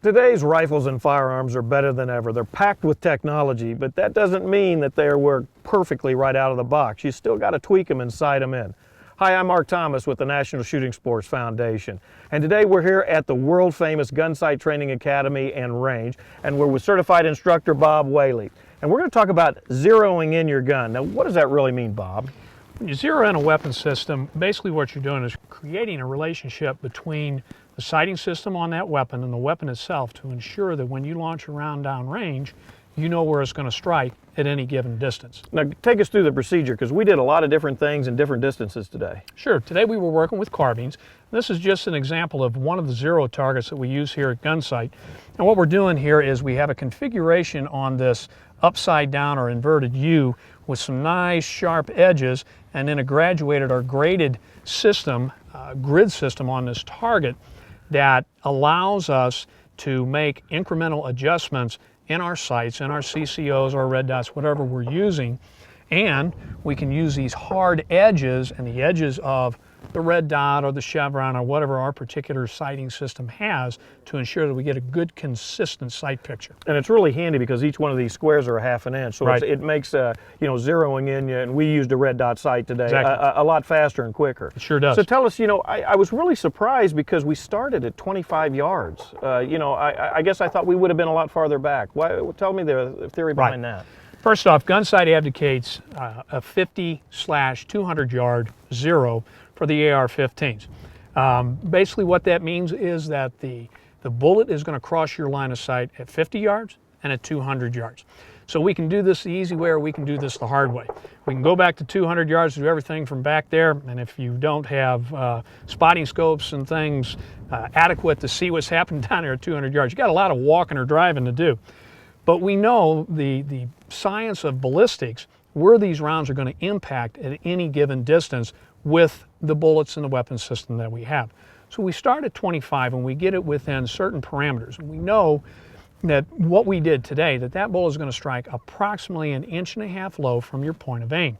Today's rifles and firearms are better than ever. They're packed with technology, but that doesn't mean that they work perfectly right out of the box. You still got to tweak them and sight them in. Hi, I'm Mark Thomas with the National Shooting Sports Foundation, and today we're here at the world-famous Gunsite Training Academy and Range, and we're with certified instructor Bob Whaley. And we're going to talk about zeroing in your gun. Now, what does that really mean, Bob? When you zero in a weapon system, basically what you're doing is creating a relationship between the sighting system on that weapon and the weapon itself to ensure that when you launch a round down range, you know where it's going to strike at any given distance. Now, take us through the procedure, because we did a lot of different things in different distances today. Sure. Today we were working with carbines. This is just an example of one of the zero targets that we use here at Gunsite. And what we're doing here is we have a configuration on this upside down or inverted U with some nice sharp edges, and then a graduated or graded system, grid system on this target that allows us to make incremental adjustments in our sights, in our CCOs or red dots, whatever we're using. And we can use these hard edges and the edges of the red dot or the chevron or whatever our particular sighting system has to ensure that we get a good consistent sight picture. And it's really handy because each one of these squares are a ½ inch, so right. it makes zeroing in, and we used a red dot sight today, exactly. a lot faster and quicker. It sure does. So tell us, I was really surprised because we started at 25 yards. I guess I thought we would have been a lot farther back. Tell me the theory behind that. First off, Gunsite advocates a 50/200 yard zero for the AR-15s. Basically what that means is that the bullet is going to cross your line of sight at 50 yards and at 200 yards. So we can do this the easy way or we can do this the hard way. We can go back to 200 yards, do everything from back there, and if you don't have spotting scopes and things adequate to see what's happening down there at 200 yards, you got a lot of walking or driving to do. But we know the science of ballistics, where these rounds are going to impact at any given distance with the bullets and the weapon system that we have. So we start at 25 and we get it within certain parameters. And we know that what we did today, that bullet is going to strike approximately 1.5 inches low from your point of aim.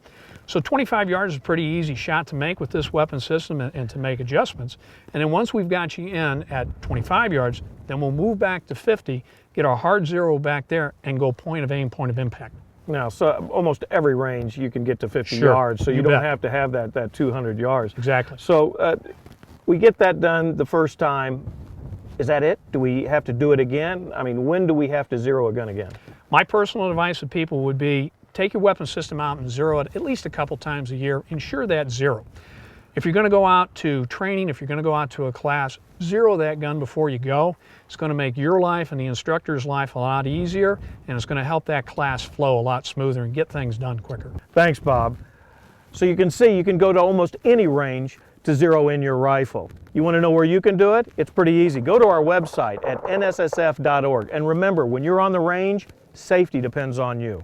So 25 yards is a pretty easy shot to make with this weapon system and to make adjustments. And then once we've got you in at 25 yards, then we'll move back to 50, get our hard zero back there, and go point of aim, point of impact. Now, so almost every range you can get to 50 sure. yards, so you don't bet. have to have that 200 yards. Exactly. So we get that done the first time. Is that it? Do we have to do it again? I mean, when do we have to zero a gun again? My personal advice to people would be take your weapon system out and zero it at least a couple times a year. Ensure that zero. If you're going to go out to training, if you're going to go out to a class, zero that gun before you go. It's going to make your life and the instructor's life a lot easier, and it's going to help that class flow a lot smoother and get things done quicker. Thanks, Bob. So you can see you can go to almost any range to zero in your rifle. You want to know where you can do it? It's pretty easy. Go to our website at nssf.org. And remember, when you're on the range, safety depends on you.